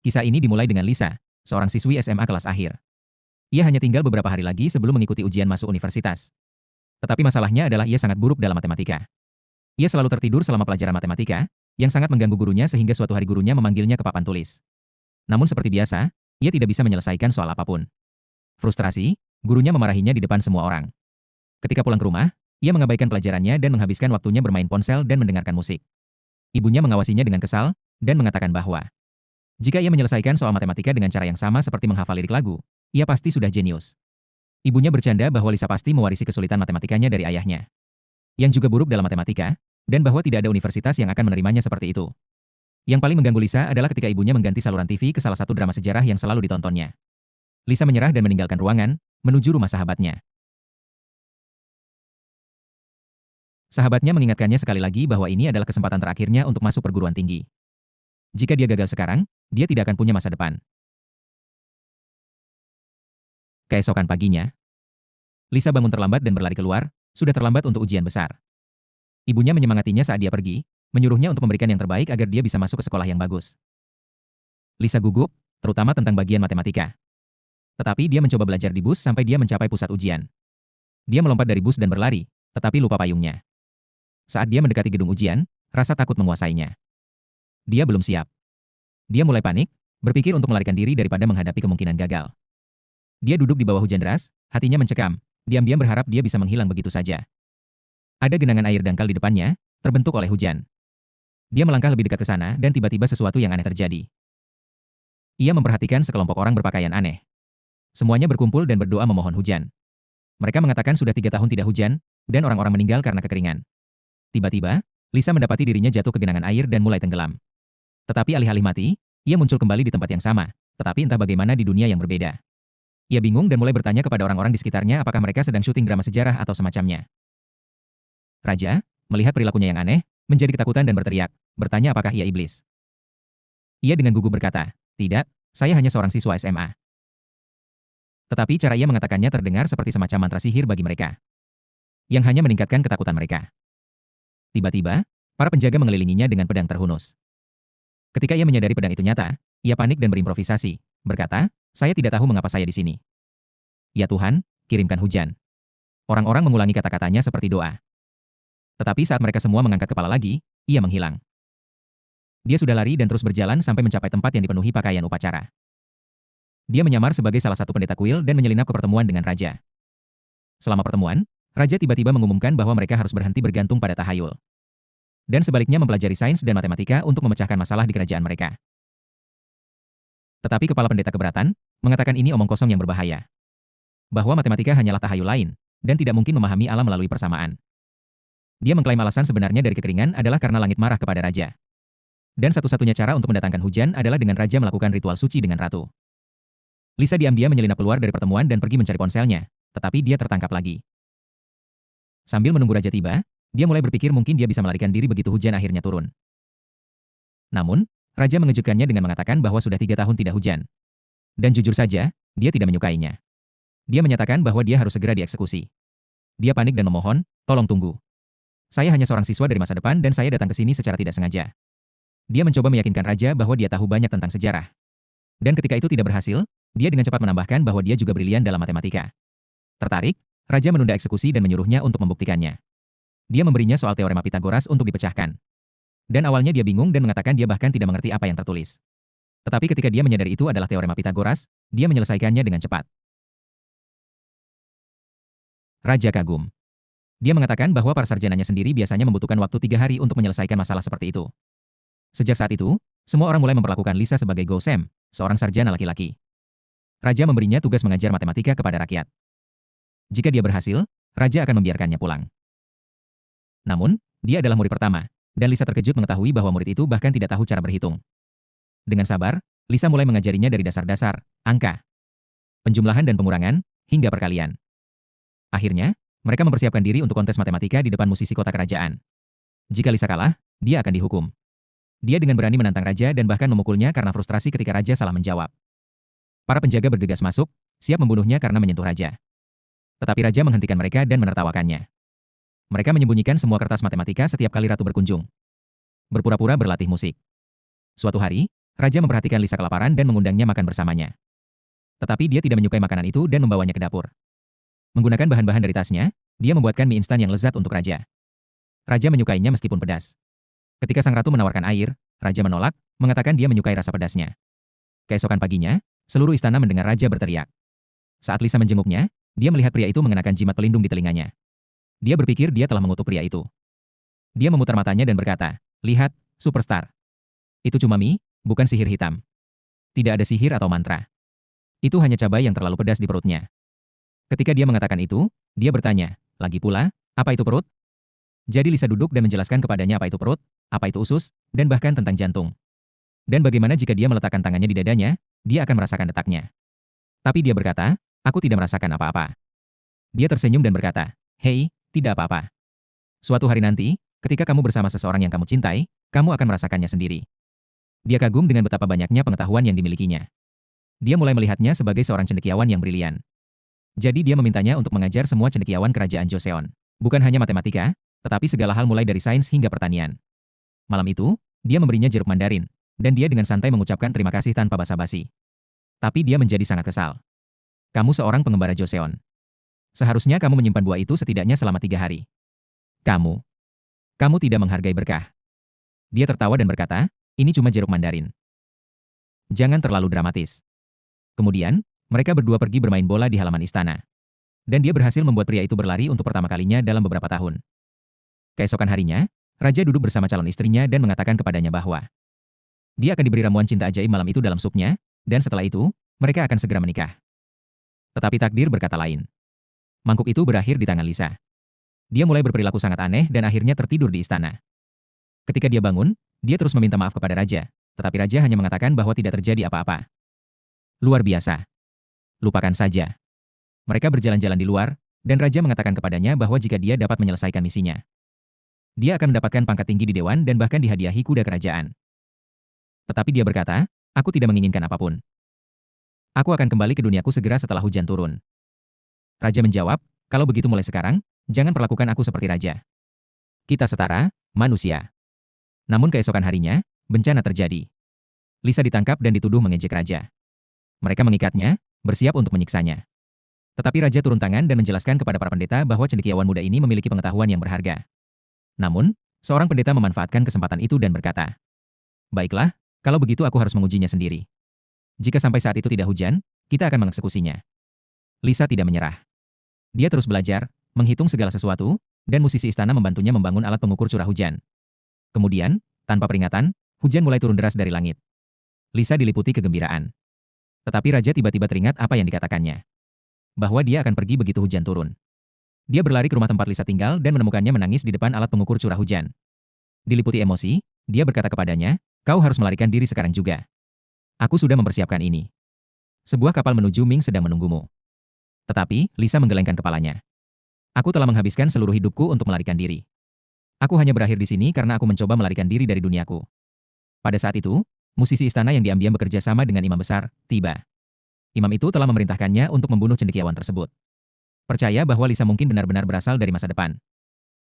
Kisah ini dimulai dengan Lisa, seorang siswi SMA kelas akhir. Ia hanya tinggal beberapa hari lagi sebelum mengikuti ujian masuk universitas. Tetapi masalahnya adalah ia sangat buruk dalam matematika. Ia selalu tertidur selama pelajaran matematika, yang sangat mengganggu gurunya sehingga suatu hari gurunya memanggilnya ke papan tulis. Namun seperti biasa, ia tidak bisa menyelesaikan soal apapun. Frustrasi, gurunya memarahinya di depan semua orang. Ketika pulang ke rumah, ia mengabaikan pelajarannya dan menghabiskan waktunya bermain ponsel dan mendengarkan musik. Ibunya mengawasinya dengan kesal, dan mengatakan bahwa jika ia menyelesaikan soal matematika dengan cara yang sama seperti menghafal lirik lagu, ia pasti sudah jenius. Ibunya bercanda bahwa Lisa pasti mewarisi kesulitan matematikanya dari ayahnya, yang juga buruk dalam matematika, dan bahwa tidak ada universitas yang akan menerimanya seperti itu. Yang paling mengganggu Lisa adalah ketika ibunya mengganti saluran TV ke salah satu drama sejarah yang selalu ditontonnya. Lisa menyerah dan meninggalkan ruangan, menuju rumah sahabatnya. Sahabatnya mengingatkannya sekali lagi bahwa ini adalah kesempatan terakhirnya untuk masuk perguruan tinggi. Jika dia gagal sekarang, dia tidak akan punya masa depan. Keesokan paginya, Lisa bangun terlambat dan berlari keluar, sudah terlambat untuk ujian besar. Ibunya menyemangatinya saat dia pergi, menyuruhnya untuk memberikan yang terbaik agar dia bisa masuk ke sekolah yang bagus. Lisa gugup, terutama tentang bagian matematika. Tetapi dia mencoba belajar di bus sampai dia mencapai pusat ujian. Dia melompat dari bus dan berlari, tetapi lupa payungnya. Saat dia mendekati gedung ujian, rasa takut menguasainya. Dia belum siap. Dia mulai panik, berpikir untuk melarikan diri daripada menghadapi kemungkinan gagal. Dia duduk di bawah hujan deras, hatinya mencekam, diam-diam berharap dia bisa menghilang begitu saja. Ada genangan air dangkal di depannya, terbentuk oleh hujan. Dia melangkah lebih dekat ke sana dan tiba-tiba sesuatu yang aneh terjadi. Ia memperhatikan sekelompok orang berpakaian aneh. Semuanya berkumpul dan berdoa memohon hujan. Mereka mengatakan sudah 3 tahun tidak hujan, dan orang-orang meninggal karena kekeringan. Tiba-tiba, Lisa mendapati dirinya jatuh ke genangan air dan mulai tenggelam. Tetapi alih-alih mati, ia muncul kembali di tempat yang sama, tetapi entah bagaimana di dunia yang berbeda. Ia bingung dan mulai bertanya kepada orang-orang di sekitarnya apakah mereka sedang syuting drama sejarah atau semacamnya. Raja, melihat perilakunya yang aneh, menjadi ketakutan dan berteriak, bertanya apakah ia iblis. Ia dengan gugup berkata, "Tidak, saya hanya seorang siswa SMA." Tetapi cara ia mengatakannya terdengar seperti semacam mantra sihir bagi mereka, yang hanya meningkatkan ketakutan mereka. Tiba-tiba, para penjaga mengelilinginya dengan pedang terhunus. Ketika ia menyadari pedang itu nyata, ia panik dan berimprovisasi, berkata, "Saya tidak tahu mengapa saya di sini. Ya Tuhan, kirimkan hujan." Orang-orang mengulangi kata-katanya seperti doa. Tetapi saat mereka semua mengangkat kepala lagi, ia menghilang. Dia sudah lari dan terus berjalan sampai mencapai tempat yang dipenuhi pakaian upacara. Dia menyamar sebagai salah satu pendeta kuil dan menyelinap ke pertemuan dengan raja. Selama pertemuan, raja tiba-tiba mengumumkan bahwa mereka harus berhenti bergantung pada tahayul, dan sebaliknya mempelajari sains dan matematika untuk memecahkan masalah di kerajaan mereka. Tetapi kepala pendeta keberatan, mengatakan ini omong kosong yang berbahaya. Bahwa matematika hanyalah tahayul lain, dan tidak mungkin memahami alam melalui persamaan. Dia mengklaim alasan sebenarnya dari kekeringan adalah karena langit marah kepada raja. Dan satu-satunya cara untuk mendatangkan hujan adalah dengan raja melakukan ritual suci dengan ratu. Lisa diam-diam menyelinap keluar dari pertemuan dan pergi mencari ponselnya, tetapi dia tertangkap lagi. Sambil menunggu raja tiba, dia mulai berpikir mungkin dia bisa melarikan diri begitu hujan akhirnya turun. Namun, raja mengejutkannya dengan mengatakan bahwa sudah 3 tahun tidak hujan. Dan jujur saja, dia tidak menyukainya. Dia menyatakan bahwa dia harus segera dieksekusi. Dia panik dan memohon, "Tolong tunggu. Saya hanya seorang siswa dari masa depan dan saya datang ke sini secara tidak sengaja." Dia mencoba meyakinkan raja bahwa dia tahu banyak tentang sejarah. Dan ketika itu tidak berhasil, dia dengan cepat menambahkan bahwa dia juga brilian dalam matematika. Tertarik, raja menunda eksekusi dan menyuruhnya untuk membuktikannya. Dia memberinya soal teorema Pitagoras untuk dipecahkan. Dan awalnya dia bingung dan mengatakan dia bahkan tidak mengerti apa yang tertulis. Tetapi ketika dia menyadari itu adalah teorema Pitagoras, dia menyelesaikannya dengan cepat. Raja kagum. Dia mengatakan bahwa para sarjananya sendiri biasanya membutuhkan waktu 3 hari untuk menyelesaikan masalah seperti itu. Sejak saat itu, semua orang mulai memperlakukan Lisa sebagai Go Sam, seorang sarjana laki-laki. Raja memberinya tugas mengajar matematika kepada rakyat. Jika dia berhasil, raja akan membiarkannya pulang. Namun, dia adalah murid pertama, dan Lisa terkejut mengetahui bahwa murid itu bahkan tidak tahu cara berhitung. Dengan sabar, Lisa mulai mengajarinya dari dasar-dasar, angka, penjumlahan dan pengurangan, hingga perkalian. Akhirnya, mereka mempersiapkan diri untuk kontes matematika di depan musisi kota kerajaan. Jika Lisa kalah, dia akan dihukum. Dia dengan berani menantang raja dan bahkan memukulnya karena frustrasi ketika raja salah menjawab. Para penjaga bergegas masuk, siap membunuhnya karena menyentuh raja. Tetapi raja menghentikan mereka dan menertawakannya. Mereka menyembunyikan semua kertas matematika setiap kali ratu berkunjung. Berpura-pura berlatih musik. Suatu hari, Raja memperhatikan Lisa kelaparan dan mengundangnya makan bersamanya. Tetapi dia tidak menyukai makanan itu dan membawanya ke dapur. Menggunakan bahan-bahan dari tasnya, dia membuatkan mie instan yang lezat untuk Raja. Raja menyukainya meskipun pedas. Ketika sang ratu menawarkan air, Raja menolak, mengatakan dia menyukai rasa pedasnya. Keesokan paginya, seluruh istana mendengar Raja berteriak. Saat Lisa menjenguknya, dia melihat pria itu mengenakan jimat pelindung di telinganya. Dia berpikir dia telah mengutuk pria itu. Dia memutar matanya dan berkata, "Lihat, superstar. Itu cuma mie, bukan sihir hitam. Tidak ada sihir atau mantra. Itu hanya cabai yang terlalu pedas di perutnya." Ketika dia mengatakan itu, dia bertanya, "Lagi pula, apa itu perut?" Jadi Lisa duduk dan menjelaskan kepadanya apa itu perut, apa itu usus, dan bahkan tentang jantung. Dan bagaimana jika dia meletakkan tangannya di dadanya, dia akan merasakan detaknya. Tapi dia berkata, "Aku tidak merasakan apa-apa." Dia tersenyum dan berkata, "Hei, tidak apa-apa. Suatu hari nanti, ketika kamu bersama seseorang yang kamu cintai, kamu akan merasakannya sendiri." Dia kagum dengan betapa banyaknya pengetahuan yang dimilikinya. Dia mulai melihatnya sebagai seorang cendekiawan yang brilian. Jadi dia memintanya untuk mengajar semua cendekiawan kerajaan Joseon. Bukan hanya matematika, tetapi segala hal mulai dari sains hingga pertanian. Malam itu, dia memberinya jeruk mandarin, dan dia dengan santai mengucapkan terima kasih tanpa basa-basi. Tapi dia menjadi sangat kesal. "Kamu seorang pengembara Joseon. Seharusnya kamu menyimpan buah itu setidaknya selama 3 hari. Kamu. Kamu tidak menghargai berkah." Dia tertawa dan berkata, "Ini cuma jeruk mandarin. Jangan terlalu dramatis." Kemudian, mereka berdua pergi bermain bola di halaman istana. Dan dia berhasil membuat pria itu berlari untuk pertama kalinya dalam beberapa tahun. Keesokan harinya, Raja duduk bersama calon istrinya dan mengatakan kepadanya bahwa dia akan diberi ramuan cinta ajaib malam itu dalam supnya, dan setelah itu, mereka akan segera menikah. Tetapi takdir berkata lain. Mangkuk itu berakhir di tangan Lisa. Dia mulai berperilaku sangat aneh dan akhirnya tertidur di istana. Ketika dia bangun, dia terus meminta maaf kepada Raja, tetapi Raja hanya mengatakan bahwa tidak terjadi apa-apa. Luar biasa. Lupakan saja. Mereka berjalan-jalan di luar, dan Raja mengatakan kepadanya bahwa jika dia dapat menyelesaikan misinya, dia akan mendapatkan pangkat tinggi di dewan dan bahkan dihadiahi kuda kerajaan. Tetapi dia berkata, "Aku tidak menginginkan apapun. Aku akan kembali ke duniaku segera setelah hujan turun." Raja menjawab, "Kalau begitu mulai sekarang, jangan perlakukan aku seperti raja. Kita setara, manusia." Namun keesokan harinya, bencana terjadi. Lisa ditangkap dan dituduh mengejek raja. Mereka mengikatnya, bersiap untuk menyiksanya. Tetapi raja turun tangan dan menjelaskan kepada para pendeta bahwa cendekiawan muda ini memiliki pengetahuan yang berharga. Namun, seorang pendeta memanfaatkan kesempatan itu dan berkata, "Baiklah, kalau begitu aku harus mengujinya sendiri. Jika sampai saat itu tidak hujan, kita akan mengeksekusinya." Lisa tidak menyerah. Dia terus belajar, menghitung segala sesuatu, dan musisi istana membantunya membangun alat pengukur curah hujan. Kemudian, tanpa peringatan, hujan mulai turun deras dari langit. Lisa diliputi kegembiraan. Tetapi raja tiba-tiba teringat apa yang dikatakannya. Bahwa dia akan pergi begitu hujan turun. Dia berlari ke rumah tempat Lisa tinggal dan menemukannya menangis di depan alat pengukur curah hujan. Diliputi emosi, dia berkata kepadanya, "Kau harus melarikan diri sekarang juga. Aku sudah mempersiapkan ini. Sebuah kapal menuju Ming sedang menunggumu." Tetapi, Lisa menggelengkan kepalanya. "Aku telah menghabiskan seluruh hidupku untuk melarikan diri. Aku hanya berakhir di sini karena aku mencoba melarikan diri dari duniaku." Pada saat itu, musisi istana yang diam-diam bekerja sama dengan imam besar, tiba. Imam itu telah memerintahkannya untuk membunuh cendekiawan tersebut. Percaya bahwa Lisa mungkin benar-benar berasal dari masa depan.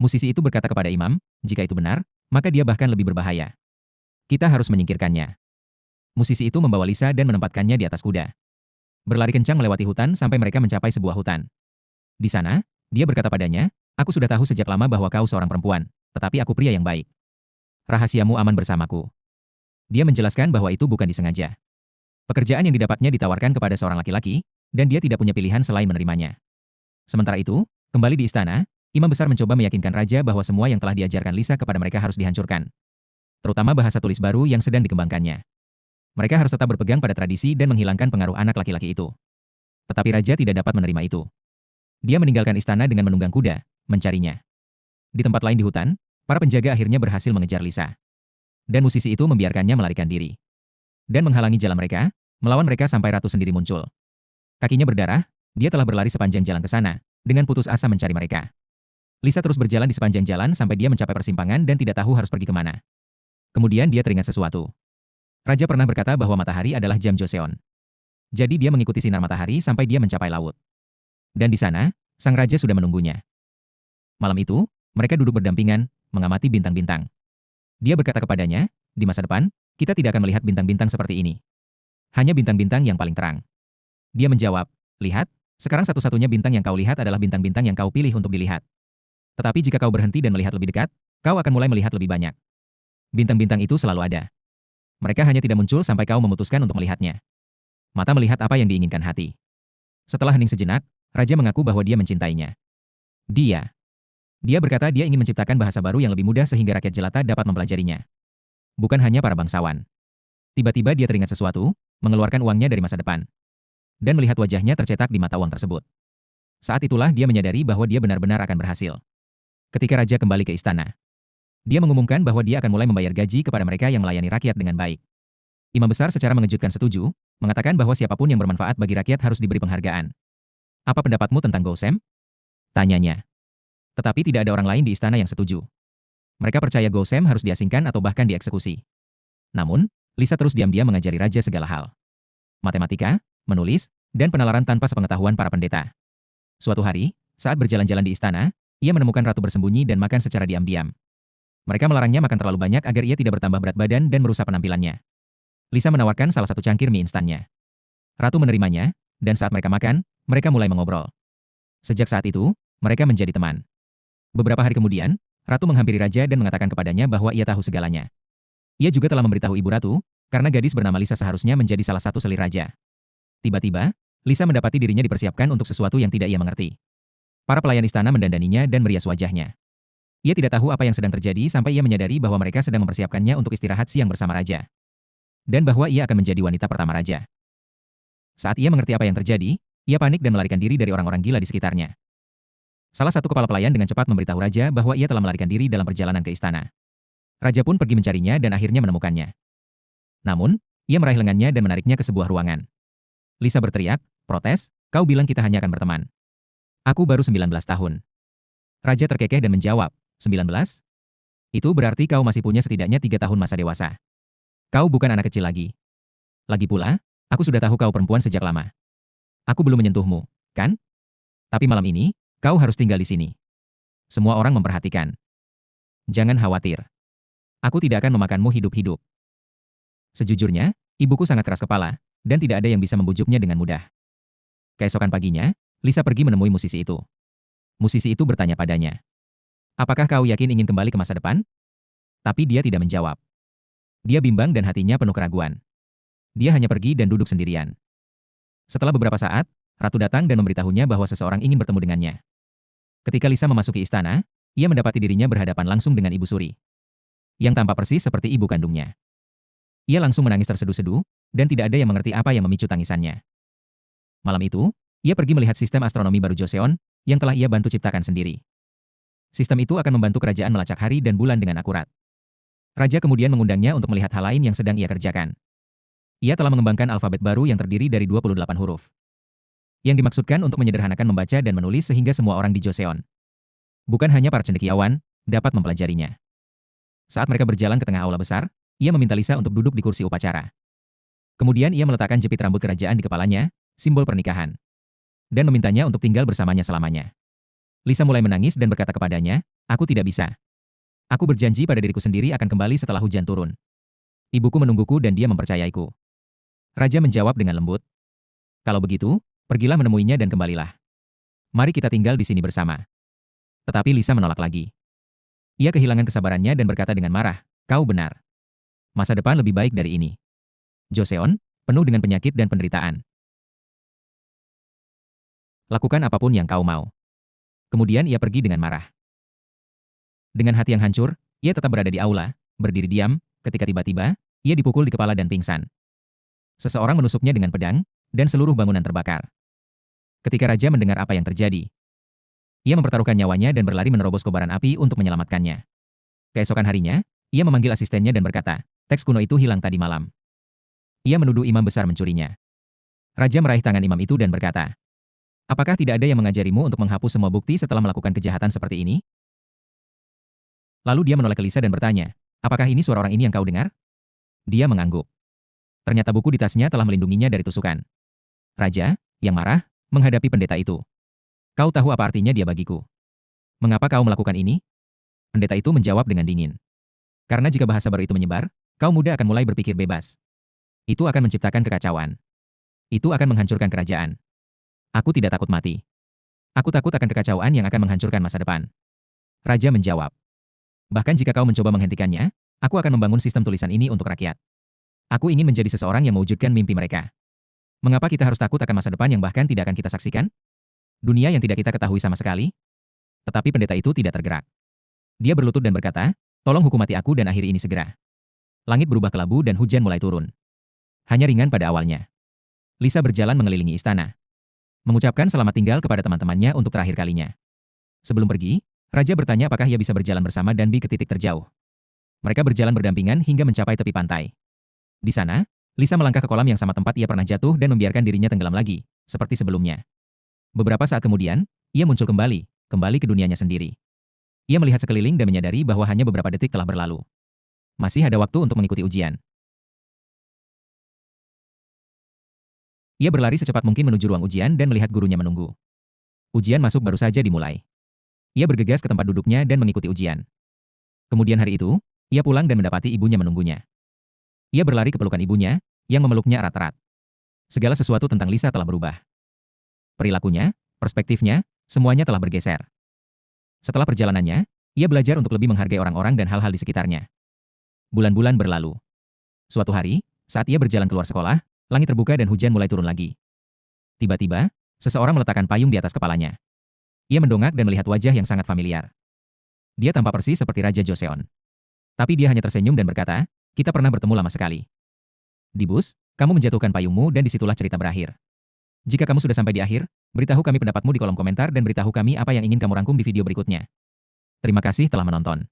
Musisi itu berkata kepada imam, jika itu benar, maka dia bahkan lebih berbahaya. Kita harus menyingkirkannya. Musisi itu membawa Lisa dan menempatkannya di atas kuda. Berlari kencang melewati hutan sampai mereka mencapai sebuah hutan. Di sana, dia berkata padanya, "Aku sudah tahu sejak lama bahwa kau seorang perempuan, tetapi aku pria yang baik. Rahasiamu aman bersamaku." Dia menjelaskan bahwa itu bukan disengaja. Pekerjaan yang didapatnya ditawarkan kepada seorang laki-laki, dan dia tidak punya pilihan selain menerimanya. Sementara itu, kembali di istana, imam besar mencoba meyakinkan raja bahwa semua yang telah diajarkan Lisa kepada mereka harus dihancurkan. Terutama bahasa tulis baru yang sedang dikembangkannya. Mereka harus tetap berpegang pada tradisi dan menghilangkan pengaruh anak laki-laki itu. Tetapi raja tidak dapat menerima itu. Dia meninggalkan istana dengan menunggang kuda, mencarinya. Di tempat lain di hutan, para penjaga akhirnya berhasil mengejar Lisa. Dan musisi itu membiarkannya melarikan diri. Dan menghalangi jalan mereka, melawan mereka sampai ratu sendiri muncul. Kakinya berdarah, dia telah berlari sepanjang jalan ke sana, dengan putus asa mencari mereka. Lisa terus berjalan di sepanjang jalan sampai dia mencapai persimpangan dan tidak tahu harus pergi kemana. Kemudian dia teringat sesuatu. Raja pernah berkata bahwa matahari adalah jam Joseon. Jadi dia mengikuti sinar matahari sampai dia mencapai laut. Dan di sana, sang raja sudah menunggunya. Malam itu, mereka duduk berdampingan, mengamati bintang-bintang. Dia berkata kepadanya, "Di masa depan, Kita tidak akan melihat bintang-bintang seperti ini. Hanya bintang-bintang yang paling terang. Dia menjawab, lihat, sekarang satu-satunya bintang yang kau lihat adalah bintang-bintang yang kau pilih untuk dilihat. Tetapi jika kau berhenti dan melihat lebih dekat, kau akan mulai melihat lebih banyak. Bintang-bintang itu selalu ada. Mereka hanya tidak muncul sampai kau memutuskan untuk melihatnya. Mata melihat apa yang diinginkan hati. Setelah hening sejenak, Raja mengaku bahwa dia mencintainya. Dia berkata dia ingin menciptakan bahasa baru yang lebih mudah sehingga rakyat jelata dapat mempelajarinya. Bukan hanya para bangsawan. Tiba-tiba dia teringat sesuatu, mengeluarkan uangnya dari masa depan. Dan melihat wajahnya tercetak di mata uang tersebut. Saat itulah dia menyadari bahwa dia benar-benar akan berhasil. Ketika Raja kembali ke istana, dia mengumumkan bahwa dia akan mulai membayar gaji kepada mereka yang melayani rakyat dengan baik. Imam besar secara mengejutkan setuju, mengatakan bahwa siapapun yang bermanfaat bagi rakyat harus diberi penghargaan. Apa pendapatmu tentang Gosem? Tanyanya. Tetapi tidak ada orang lain di istana yang setuju. Mereka percaya Gosem harus diasingkan atau bahkan dieksekusi. Namun, Lisa terus diam-diam mengajari Raja segala hal. Matematika, menulis, dan penalaran tanpa sepengetahuan para pendeta. Suatu hari, saat berjalan-jalan di istana, ia menemukan ratu bersembunyi dan makan secara diam-diam. Mereka melarangnya makan terlalu banyak agar ia tidak bertambah berat badan dan merusak penampilannya. Lisa menawarkan salah satu cangkir mie instannya. Ratu menerimanya, dan saat mereka makan, mereka mulai mengobrol. Sejak saat itu, mereka menjadi teman. Beberapa hari kemudian, Ratu menghampiri Raja dan mengatakan kepadanya bahwa ia tahu segalanya. Ia juga telah memberitahu Ibu Ratu, karena gadis bernama Lisa seharusnya menjadi salah satu selir Raja. Tiba-tiba, Lisa mendapati dirinya dipersiapkan untuk sesuatu yang tidak ia mengerti. Para pelayan istana mendandaninya dan merias wajahnya. Ia tidak tahu apa yang sedang terjadi sampai ia menyadari bahwa mereka sedang mempersiapkannya untuk istirahat siang bersama Raja. Dan bahwa ia akan menjadi wanita pertama Raja. Saat ia mengerti apa yang terjadi, ia panik dan melarikan diri dari orang-orang gila di sekitarnya. Salah satu kepala pelayan dengan cepat memberitahu Raja bahwa ia telah melarikan diri dalam perjalanan ke istana. Raja pun pergi mencarinya dan akhirnya menemukannya. Namun, ia meraih lengannya dan menariknya ke sebuah ruangan. Lisa berteriak, protes, kau bilang kita hanya akan berteman. Aku baru 19 tahun. Raja terkekeh dan menjawab, 19? Itu berarti kau masih punya setidaknya 3 tahun masa dewasa. Kau bukan anak kecil lagi. Lagi pula, aku sudah tahu kau perempuan sejak lama. Aku belum menyentuhmu, kan? Tapi malam ini, kau harus tinggal di sini. Semua orang memperhatikan. Jangan khawatir. Aku tidak akan memakanmu hidup-hidup. Sejujurnya, ibuku sangat keras kepala, dan tidak ada yang bisa membujuknya dengan mudah. Keesokan paginya, Lisa pergi menemui musisi itu. Musisi itu bertanya padanya. Apakah kau yakin ingin kembali ke masa depan? Tapi dia tidak menjawab. Dia bimbang dan hatinya penuh keraguan. Dia hanya pergi dan duduk sendirian. Setelah beberapa saat, Ratu datang dan memberitahunya bahwa seseorang ingin bertemu dengannya. Ketika Lisa memasuki istana, ia mendapati dirinya berhadapan langsung dengan Ibu Suri, yang tampak persis seperti ibu kandungnya. Ia langsung menangis terseduh-seduh, dan tidak ada yang mengerti apa yang memicu tangisannya. Malam itu, ia pergi melihat sistem astronomi baru Joseon, yang telah ia bantu ciptakan sendiri. Sistem itu akan membantu kerajaan melacak hari dan bulan dengan akurat. Raja kemudian mengundangnya untuk melihat hal lain yang sedang ia kerjakan. Ia telah mengembangkan alfabet baru yang terdiri dari 28 huruf. Yang dimaksudkan untuk menyederhanakan membaca dan menulis sehingga semua orang di Joseon, bukan hanya para cendekiawan, dapat mempelajarinya. Saat mereka berjalan ke tengah aula besar, ia meminta Lisa untuk duduk di kursi upacara. Kemudian ia meletakkan jepit rambut kerajaan di kepalanya, simbol pernikahan. Dan memintanya untuk tinggal bersamanya selamanya. Lisa mulai menangis dan berkata kepadanya, aku tidak bisa. Aku berjanji pada diriku sendiri akan kembali setelah hujan turun. Ibuku menungguku dan dia mempercayaiku. Raja menjawab dengan lembut. Kalau begitu, pergilah menemuinya dan kembalilah. Mari kita tinggal di sini bersama. Tetapi Lisa menolak lagi. Ia kehilangan kesabarannya dan berkata dengan marah, kau benar. Masa depan lebih baik dari ini. Joseon, penuh dengan penyakit dan penderitaan. Lakukan apapun yang kau mau. Kemudian ia pergi dengan marah. Dengan hati yang hancur, ia tetap berada di aula, berdiri diam, ketika tiba-tiba, ia dipukul di kepala dan pingsan. Seseorang menusuknya dengan pedang, dan seluruh bangunan terbakar. Ketika Raja mendengar apa yang terjadi, ia mempertaruhkan nyawanya dan berlari menerobos kobaran api untuk menyelamatkannya. Keesokan harinya, ia memanggil asistennya dan berkata, teks kuno itu hilang tadi malam. Ia menuduh imam besar mencurinya. Raja meraih tangan imam itu dan berkata, apakah tidak ada yang mengajarimu untuk menghapus semua bukti setelah melakukan kejahatan seperti ini? Lalu dia menoleh ke Lisa dan bertanya, apakah ini suara orang ini yang kau dengar? Dia mengangguk. Ternyata buku di tasnya telah melindunginya dari tusukan. Raja, yang marah, menghadapi pendeta itu. Kau tahu apa artinya dia bagiku? Mengapa kau melakukan ini? Pendeta itu menjawab dengan dingin. Karena jika bahasa baru itu menyebar, Kaum muda akan mulai berpikir bebas. Itu akan menciptakan kekacauan. Itu akan menghancurkan kerajaan. Aku tidak takut mati. Aku takut akan kekacauan yang akan menghancurkan masa depan. Raja menjawab. Bahkan jika kau mencoba menghentikannya, aku akan membangun sistem tulisan ini untuk rakyat. Aku ingin menjadi seseorang yang mewujudkan mimpi mereka. Mengapa kita harus takut akan masa depan yang bahkan tidak akan kita saksikan? Dunia yang tidak kita ketahui sama sekali? Tetapi pendeta itu tidak tergerak. Dia berlutut dan berkata, tolong hukum mati aku dan akhiri ini segera. Langit berubah kelabu dan hujan mulai turun. Hanya ringan pada awalnya. Lisa berjalan mengelilingi istana. Mengucapkan selamat tinggal kepada teman-temannya untuk terakhir kalinya. Sebelum pergi, Raja bertanya apakah ia bisa berjalan bersama Danby ke titik terjauh. Mereka berjalan berdampingan hingga mencapai tepi pantai. Di sana, Lisa melangkah ke kolam yang sama tempat ia pernah jatuh dan membiarkan dirinya tenggelam lagi, seperti sebelumnya. Beberapa saat kemudian, ia muncul kembali ke dunianya sendiri. Ia melihat sekeliling dan menyadari bahwa hanya beberapa detik telah berlalu. Masih ada waktu untuk mengikuti ujian. Ia berlari secepat mungkin menuju ruang ujian dan melihat gurunya menunggu. Ujian masuk baru saja dimulai. Ia bergegas ke tempat duduknya dan mengikuti ujian. Kemudian hari itu, ia pulang dan mendapati ibunya menunggunya. Ia berlari ke pelukan ibunya, yang memeluknya erat-erat. Segala sesuatu tentang Lisa telah berubah. Perilakunya, perspektifnya, semuanya telah bergeser. Setelah perjalanannya, ia belajar untuk lebih menghargai orang-orang dan hal-hal di sekitarnya. Bulan-bulan berlalu. Suatu hari, saat ia berjalan keluar sekolah, langit terbuka dan hujan mulai turun lagi. Tiba-tiba, seseorang meletakkan payung di atas kepalanya. Ia mendongak dan melihat wajah yang sangat familiar. Dia tampak persis seperti Raja Joseon. Tapi dia hanya tersenyum dan berkata, kita pernah bertemu lama sekali. Di bus, kamu menjatuhkan payungmu dan disitulah cerita berakhir. Jika kamu sudah sampai di akhir, beritahu kami pendapatmu di kolom komentar dan beritahu kami apa yang ingin kamu rangkum di video berikutnya. Terima kasih telah menonton.